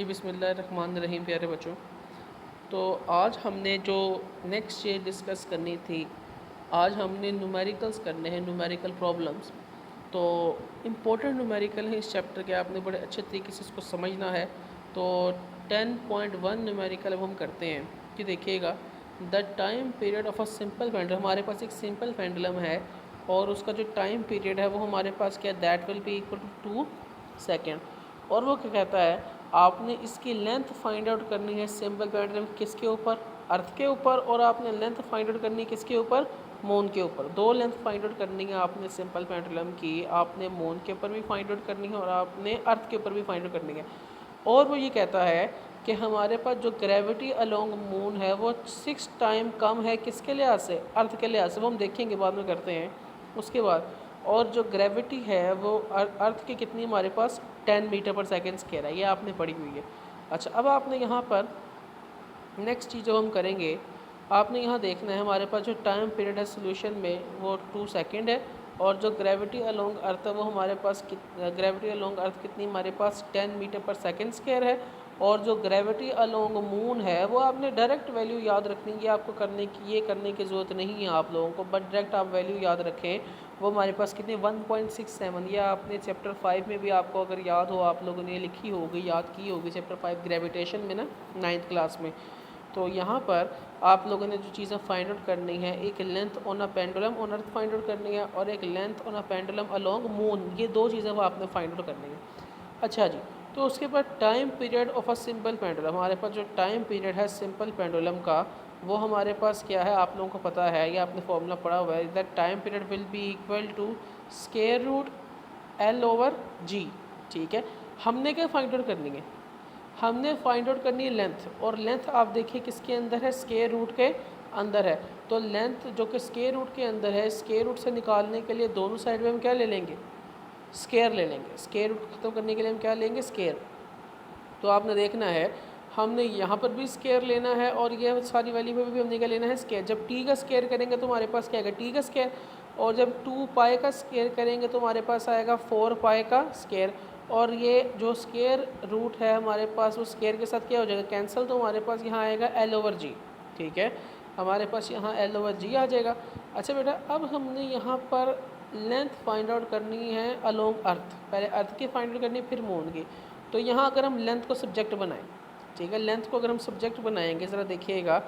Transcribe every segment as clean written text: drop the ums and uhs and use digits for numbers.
जी बिस्मिल्लाहिर्रहमानिर्रहीम। प्यारे बच्चों, तो आज हमने जो नेक्स्ट चीज़ डिस्कस करनी थी, आज हमने न्यूमेरिकल्स करने हैं, न्यूमेरिकल प्रॉब्लम्स। तो इम्पोर्टेंट न्यूमेरिकल है इस चैप्टर के, आपने बड़े अच्छे तरीके से इसको समझना है। तो 10.1 न्यूमेरिकल अब हम करते हैं कि देखिएगा, the time period of a simple pendulum. हमारे पास एक सिंपल पेंडुलम है और उसका जो टाइम पीरियड है वो हमारे पास क्या, that will be equal to 2 second. और वो क्या कहता है, आपने इसकी लेंथ फाइंड आउट करनी है सिंपल पेंडुलम किसके ऊपर, अर्थ के ऊपर, और आपने लेंथ फाइंड आउट करनी है किसके ऊपर, मून के ऊपर। दो लेंथ फाइंड आउट करनी है आपने सिंपल पेंडुलम की, आपने मून के ऊपर भी फाइंड आउट करनी है और आपने अर्थ के ऊपर भी फाइंड आउट करनी है। और वो ये कहता है कि हमारे पास जो ग्रेविटी अलोंग मून है वो 6 टाइम कम है किसके लिहाज से, अर्थ के लिहाज से। वो हम देखेंगे बाद में करते हैं उसके बाद। और जो ग्रेविटी है वो अर्थ की कितनी हमारे पास 10 मीटर पर सेकेंड स्क्वायर है, ये आपने पढ़ी हुई है। अच्छा, अब आपने यहाँ पर नेक्स्ट चीज़ जो हम करेंगे, आपने यहाँ देखना है हमारे पास जो टाइम पीरियड है सोल्यूशन में वो 2 सेकेंड है, और जो ग्रेविटी अलोंग अर्थ है वो हमारे पास ग्रेविटी अलोंग अर्थ कितनी हमारे पास 10 मीटर पर सेकेंड स्क्वायर है। और जो ग्रेविटी अलोंग मून है वो आपने डायरेक्ट वैल्यू याद रखनी है, आपको ये करने की ज़रूरत नहीं है आप लोगों को, बट डायरेक्ट आप वैल्यू याद रखें। वो हमारे पास कितनी 1.67, या आपने चैप्टर 5 में भी आपको अगर याद हो, आप लोगों ने लिखी होगी, याद की होगी चैप्टर 5 ग्रेविटेशन में ना, 9th क्लास में। तो यहाँ पर आप लोगों ने जो चीज़ें फाइंड आउट करनी है, एक length on a pendulum on earth find out करनी है और एक length on a pendulum along moon, ये दो चीज़ें वो आपने फाइंड आउट करनी है। अच्छा जी, तो उसके बाद time period of a simple pendulum, हमारे पास जो टाइम पीरियड है सिंपल पेंडुलम का वो हमारे पास क्या है, आप लोगों को पता है, ये आपने फॉर्मूला पढ़ा हुआ है, that time period will be equal to square root L/G। ठीक है, हमने क्या फाइंड आउट करनी है, हमने फाइंड आउट करनी है लेंथ, और लेंथ आप देखिए किसके अंदर है, स्क्वायर रूट के अंदर है। तो लेंथ जो कि स्क्वायर रूट के अंदर है, स्क्वायर रूट से निकालने के लिए दोनों साइड में हम क्या ले लेंगे, स्क्वायर ले लेंगे। स्क्वायर रूट खत्म करने के लिए हम क्या लेंगे, स्क्वायर। तो आपने देखना है हमने यहाँ पर भी स्क्वायर लेना है और ये सारी वैल्यू पे भी हमने क्या लेना है, स्क्वायर। जब टी का स्क्वायर करेंगे तो हमारे पास क्या आएगा, टी का स्क्वायर। और जब 2 पाई का स्क्वायर करेंगे तो हमारे पास आएगा 4 पाई का स्क्वायर। और ये जो स्क्वायर रूट है हमारे पास, वो स्क्वायर के साथ क्या हो जाएगा, कैंसिल। तो हमारे पास यहाँ आएगा L/G। ठीक है, हमारे पास यहाँ L/G आ जाएगा। अच्छा बेटा, अब हमने यहाँ पर लेंथ फाइंड आउट करनी है अलोंग अर्थ, पहले अर्थ की फाइंड आउट करनी है फिर मून की। तो यहाँ अगर हम लेंथ को सब्जेक्ट बनाएं, ठीक है, लेंथ को अगर हम सब्जेक्ट बनाएंगे, ज़रा देखिएगा,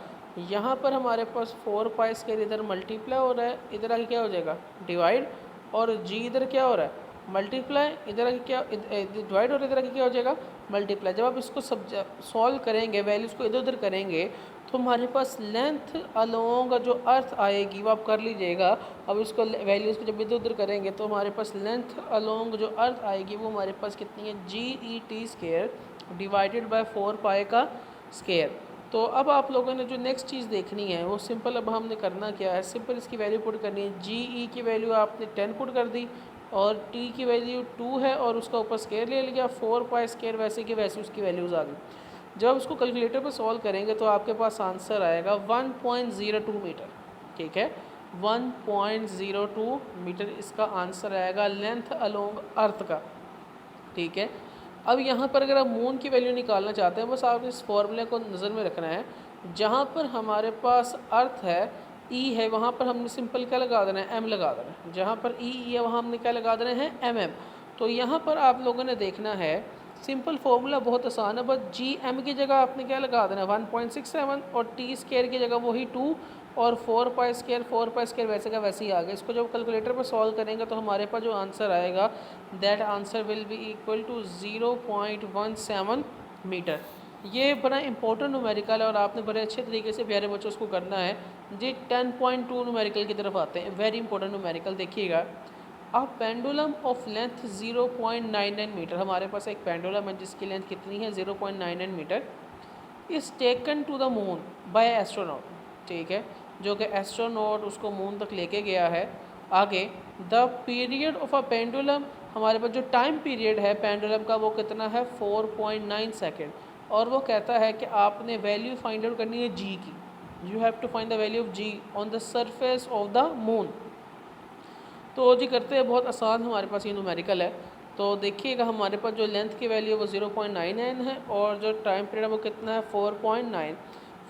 यहाँ पर हमारे पास 4 पाई स्क्वायर इधर मल्टीप्लाई हो रहा है, इधर आके क्या हो जाएगा, डिवाइड, और जी इधर क्या हो रहा है, मल्टीप्लाई, इधर आके क्या डिवाइड, और इधर आके क्या हो जाएगा, मल्टीप्लाई। जब आप इसको सॉल्व करेंगे, वैल्यूज़ को इधर उधर करेंगे, तो हमारे पास लेंथ अलोंग जो अर्थ आएगी वो आप कर लीजिएगा। अब इसको वैल्यूज़ को जब इधर उधर करेंगे तो हमारे पास लेंथ अलोंग जो अर्थ आएगी वो हमारे पास कितनी है, GET स्क्वायर डिवाइडेड बाय 4 पाई का स्क्वायर। तो अब आप लोगों ने जो नेक्स्ट चीज़ देखनी है वो सिंपल, अब हमने करना क्या है, सिंपल इसकी वैल्यू पुट करनी है। GE की वैल्यू आपने 10 पुट कर दी, और T की वैल्यू 2 है, और उसका ऊपर स्क्वायर ले लिया, 4 पाई स्क्वायर वैसे की वैसे उसकी वैल्यूज़ आ गई। जब उसको कैलकुलेटर पर सॉल्व करेंगे तो आपके पास आंसर आएगा 1.02 मीटर। ठीक है, 1.02 मीटर इसका आंसर आएगा लेंथ अलोंग अर्थ का। ठीक है, अब यहाँ पर अगर आप मून की वैल्यू निकालना चाहते हैं, बस आपने इस फॉर्मूले को नज़र में रखना है। जहाँ पर हमारे पास अर्थ है, ई है, वहाँ पर हमने सिंपल क्या लगा देना है, एम लगा देना है। जहाँ पर ई है वहाँ हमने क्या लगा देना है, एम। तो यहाँ पर आप लोगों ने देखना है, सिंपल फार्मूला बहुत आसान है, बस GM की जगह आपने क्या लगा देना है 1.67, और टी स्क्वायर की जगह वही 2, और 4 पाई स्क्वायर वैसे का वैसे ही आ गया। इसको जब कैलकुलेटर पर सॉल्व करेंगे तो हमारे पास जो आंसर आएगा, that answer will be equal to 0.17 metre. ये बड़ा इंपॉर्टेंट न्यूमेरिकल है और आपने बड़े अच्छे तरीके से प्यारे बच्चों को करना है जी। 10.2 न्यूमेरिकल की तरफ आते हैं, वेरी इंपॉर्टेंट न्यूमेरिकल। देखिएगा, अब पेंडुलम ऑफ लेंथ 0.99 मीटर, हमारे पास एक पेंडुलम है जिसकी लेंथ कितनी है, 0.99 metre, is taken to the moon by astronaut. ठीक है, जो कि एस्ट्रोनॉट उसको मून तक लेके गया है। आगे, the period of a pendulum, हमारे पास जो टाइम पीरियड है पेंडुलम का वो कितना है, 4.9 सेकेंड। और वो कहता है कि आपने वैल्यू फाइंड आउट करनी है जी की, you have to find the value of ji on the surface of the moon. तो जी करते हैं, बहुत आसान हमारे पास ये न्यूमेरिकल है। तो देखिएगा हमारे पास जो लेंथ की वैल्यू है वो 0.99 है और जो टाइम पीरियड है वो कितना है 4.9।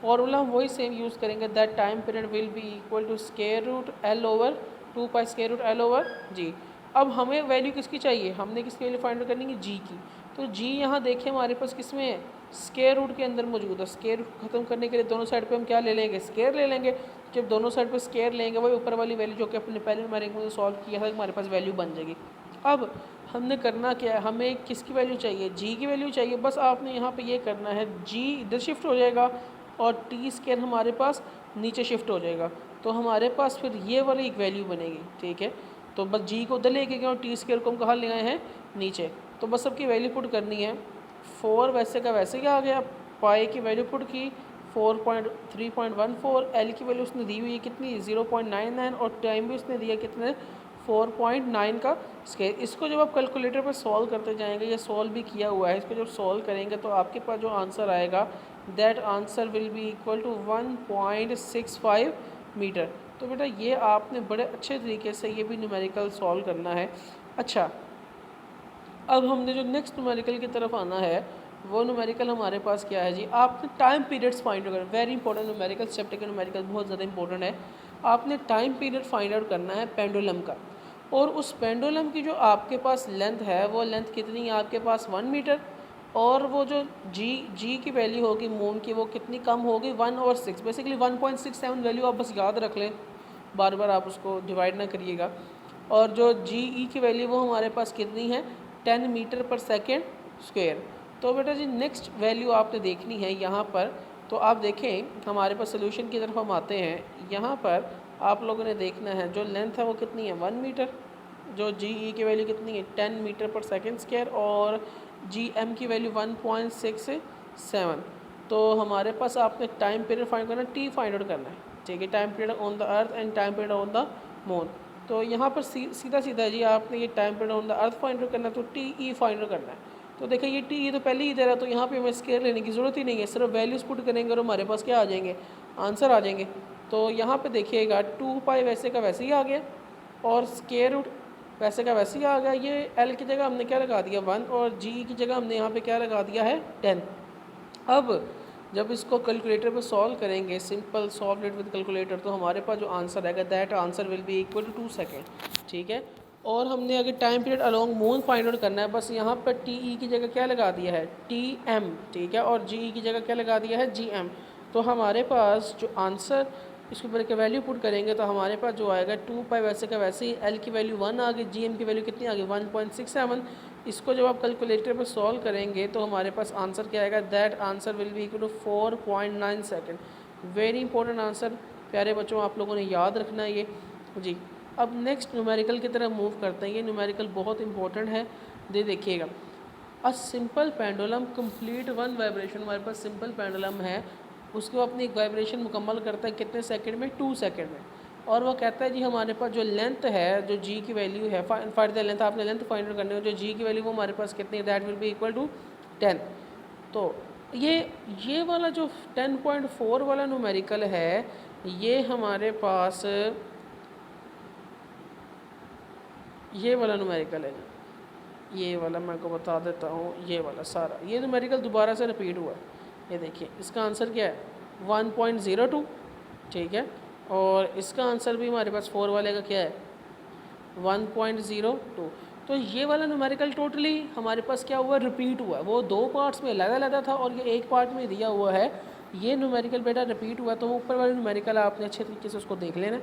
फॉर्मूला हम वही सेम यूज़ करेंगे, that time period will be equal to square root L over 2 pi square root L over g. अब हमें वैल्यू किसकी चाहिए, हमने किसकी वैल्यू फाइंड आउट करनी है, जी की। तो जी यहाँ देखिए हमारे पास किस में है, स्क्वायर रूट के अंदर मौजूद है। स्क्वायर रूट खत्म करने के लिए दोनों साइड पे हम क्या ले लेंगे, स्क्वायर ले लेंगे। जब दोनों साइड पे स्क्वायर लेंगे वही ऊपर वाली वैल्यू जो कि अपने पहले न्यूमेरिकल में सॉल्व किया था हमारे पास वैल्यू बन जाएगी। अब हमने करना क्या है, हमें किसकी वैल्यू चाहिए, जी की वैल्यू चाहिए। बस आपने यहाँ पे ये करना है, जी इधर शिफ्ट हो जाएगा और टी स्क्वायर हमारे पास नीचे शिफ्ट हो जाएगा। तो हमारे पास फिर ये वाली एक वैल्यू बनेगी, ठीक है। तो बस जी को उधर लेके गए और टी स्क्वायर को हम कहाँ ले आए हैं, नीचे। तो बस सबकी वैल्यू पुट करनी है। 4 वैसे का वैसे ही आ गया, पाई की वैल्यू पुट की 4.3.14, एल की वैल्यू उसने दी हुई है कितनी 0.99 और टाइम भी उसने दिया कितने 4.9 का स्केल। इसको जब आप कैलकुलेटर पर सॉल्व करते जाएंगे, ये सॉल्व भी किया हुआ है, इसको जब सॉल्व करेंगे तो आपके पास जो आंसर आएगा that answer will be equal to 1.65 metre. तो बेटा ये आपने बड़े अच्छे तरीके से ये भी न्यूमेरिकल सॉल्व करना है। अच्छा, अब हमने जो नेक्स्ट न्यूमेरिकल की तरफ आना है वो न्यूमेरिकल हमारे पास क्या है जी, आपने टाइम पीरियड्स फाइंड आउट करना, वेरी इंपॉर्टेंट न्यूमेरिकल चैप्टर के न्यूमेरिकल बहुत ज़्यादा इंपॉर्टेंट है। आपने टाइम पीरियड फाइंड आउट करना है पेंडुलम का, और उस पेंडुलम की जो आपके पास लेंथ है वो लेंथ कितनी है आपके पास 1 मीटर, और वो जो जी की वैल्यू होगी मून की वो कितनी कम होगी 1/6, बेसिकली 1.67 वैल्यू आप बस याद रख लें, बार बार आप उसको डिवाइड ना करिएगा। और जो जी की वैल्यू वो हमारे पास कितनी है 10 मीटर पर सेकेंड स्क्वायर। तो बेटा जी नेक्स्ट वैल्यू आपने देखनी है यहाँ पर। तो आप देखें हमारे पास सोल्यूशन की तरफ हम आते हैं। यहाँ पर आप लोगों ने देखना है जो लेंथ है वो कितनी है 1 मीटर, जो जी की वैल्यू कितनी है 10 मीटर पर सेकेंड स्क्वायर, और जी एम की वैल्यू 1.67। तो हमारे पास आपने टाइम पीरियड फाइंड करना है, टी फाइंड आउट करना है, ठीक है, time period on the earth and time period on the moon. तो यहाँ पर सीधा सीधा जी आपने ये time period on the earth find out करना है, तो टी ई फाइंड आउट करना है। तो देखिए ये टी तो पहले ही दे रहा है, तो यहाँ पे हमें स्केयर लेने की ज़रूरत ही नहीं है, सिर्फ वैल्यूज़ पुट करेंगे और हमारे पास क्या आ जाएंगे, आंसर आ जाएंगे। तो यहाँ पे देखिएगा 2 पाई वैसे का वैसे ही आ गया, और स्केयर रूट वैसे का वैसे ही आ गया। ये एल की जगह हमने क्या लगा दिया 1, और जी की जगह हमने यहाँ पे क्या लगा दिया है 10। अब जब इसको कैलकुलेटर पे सॉल्व करेंगे, simple solve it with calculator, तो हमारे पास जो आंसर आएगा that answer will be equal to 2 second, ठीक है। और हमने अगर time period along moon find out करना है, बस यहाँ पर टी ई की जगह क्या लगा दिया है टी एम, ठीक है, और जी ई की जगह क्या लगा दिया है जी एम। तो हमारे पास जो आंसर इसके ऊपर के वैल्यू पुट करेंगे तो हमारे पास जो आएगा 2 पाई वैसे का वैसे ही, एल की वैल्यू 1 आ गई, जी एम की वैल्यू कितनी आ गई 1.67। इसको जब आप कैलकुलेटर पर सॉल्व करेंगे तो हमारे पास आंसर क्या आएगा, that answer will be equal to 4.9 second. Very important answer प्यारे बच्चों, आप लोगों ने याद रखना है ये जी। अब नेक्स्ट न्यूमेरिकल की तरफ मूव करते हैं। ये न्यूमेरिकल बहुत इंपॉर्टेंट है, दे देखिएगा। A simple pendulum complete one vibration, हमारे पास सिंपल पेंडुलम है, उसको अपनी एक वाइब्रेशन मुकम्मल करता है कितने सेकंड में 2 सेकंड में। और वो कहता है जी हमारे पास जो लेंथ है, जो जी की वैल्यू है, फाइंड द लेंथ, आपने लेंथ फाइंड आउट करनी है, जो जी की वैल्यू वो हमारे पास कितनी है, that will be equal to 10। तो ये वाला जो 10.4 वाला न्यूमेरिकल है, ये हमारे पास ये वाला न्यूमेरिकल है, ये वाला मैं आपको बता देता हूँ, ये वाला सारा ये न्यूमेरिकल दोबारा से रिपीट हुआ है। ये देखिए इसका आंसर क्या है 1.02, ठीक है, और इसका आंसर भी हमारे पास 4 वाले का क्या है 1.02। तो ये वाला न्यूमेरिकल टोटली हमारे पास क्या हुआ, रिपीट हुआ है। वो 2 पार्ट्स में अलग था और ये एक पार्ट में दिया हुआ है। ये न्यूमेरिकल बेटा रिपीट हुआ, तो ऊपर वाले न्यूमेरिकल आपने अच्छे तरीके से उसको देख लेना।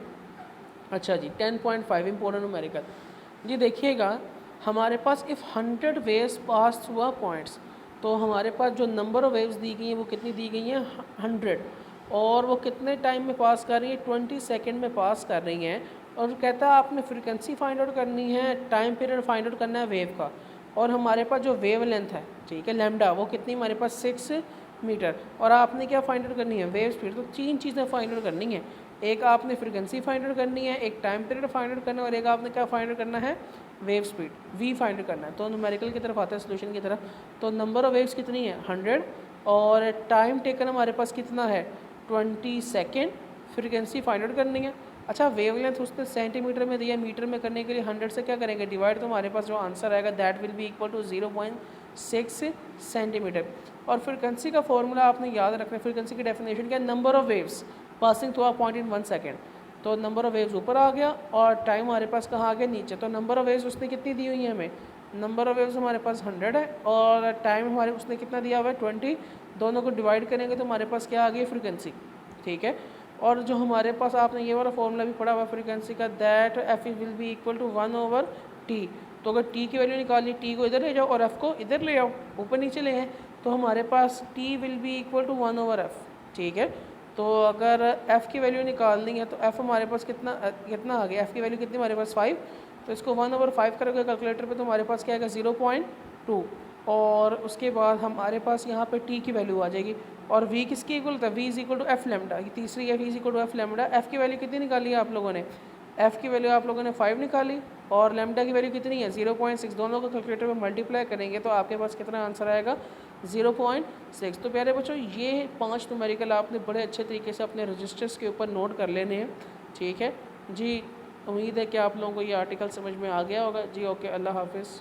अच्छा जी 10.5 इंपॉर्टेंट न्यूमेरिकल जी, देखिएगा हमारे पास if 100 waves pass through a points, तो हमारे पास जो नंबर ऑफ़ वेव्स दी गई हैं वो कितनी दी गई हैं 100, और वो कितने टाइम में पास कर रही हैं 20 सेकंड में पास कर रही हैं। और कहता है आपने फ्रीक्वेंसी फाइंड आउट करनी है, टाइम पीरियड फाइंड आउट करना है वेव का, और हमारे पास जो वेव लेंथ है, ठीक है, लैम्डा, वो कितनी हमारे पास 6 मीटर, और आपने क्या फाइंड आउट करनी है वेव स्पीड। तो 3 चीज़ें फाइंड आउट करनी है, एक आपने फ्रीक्वेंसी फाइंड आउट करनी है, एक टाइम पीरियड फाइंड आउट करना है, और एक आपने क्या फाइंड आउट करना है वेव स्पीड वी फाइंड करना है। तो न्यूमेरिकल की तरफ आते हैं सोल्यूशन की तरफ। तो नंबर ऑफ वेव्स कितनी है 100, और टाइम टेकन हमारे पास कितना है 20 सेकेंड। फ्रीक्वेंसी फाइंड आउट करनी है, अच्छा वेवलेंथ उसने सेंटीमीटर में दिया, मीटर में करने के लिए 100 से क्या करेंगे डिवाइड, तो हमारे पास जो आंसर आएगा that will be equal to 0.6 centimetre. और फ्रीक्वेंसी का फॉर्मूला आपने याद रखना है। फ्रीक्वेंसी की डेफिनेशन क्या है, number of waves passing through a point in 1 second. तो नंबर ऑफ वेव्स ऊपर आ गया और टाइम हमारे पास कहाँ आ गया, नीचे। तो नंबर ऑफ वेव्स उसने कितनी दी हुई है हमें, नंबर ऑफ वेव्स हमारे पास 100 है और टाइम हमारे उसने कितना दिया हुआ है 20। दोनों को डिवाइड करेंगे तो हमारे पास क्या आ गई, फ्रीक्वेंसी। ठीक है। और जो हमारे पास आपने ये वाला फॉर्मूला भी पढ़ा हुआ फ्रीक्वेंसी का, that f will be equal to 1/t। तो अगर टी की वैल्यू निकाली, टी को इधर ले जाओ और एफ़ को इधर ले आओ, ऊपर नीचे ले हैं, तो हमारे पास T will be equal to 1/f। ठीक है। तो अगर एफ़ की वैल्यू निकालनी है तो एफ़ हमारे पास कितना कितना आ गया, एफ़ की वैल्यू कितनी हमारे पास 5। तो इसको 1/5 करोगे कैलकुलेटर पे तो हमारे पास क्या आएगा 0.2। और उसके बाद हमारे पास यहाँ पे टी की वैल्यू आ जाएगी और वी किसकी इक्वल होता है, v is equal to f lambda. ये तीसरी है, v is equal to f lambda. F की वैल्यू कितनी निकाली है आप लोगों ने, एफ़ की वैल्यू आप लोगों ने 5 निकाली और लेमडा की वैल्यू कितनी है 0.6। दोनों को कैलकुलेटर में मल्टीप्लाई करेंगे तो आपके पास कितना आंसर आएगा 0.6। तो प्यारे बच्चों ये 5 न्यूमेरिकल आपने बड़े अच्छे तरीके से अपने रजिस्टर्स के ऊपर नोट कर लेने हैं। ठीक है जी, उम्मीद है कि आप लोगों को ये आर्टिकल समझ में आ गया होगा जी। ओके, अल्लाह हाफिज़।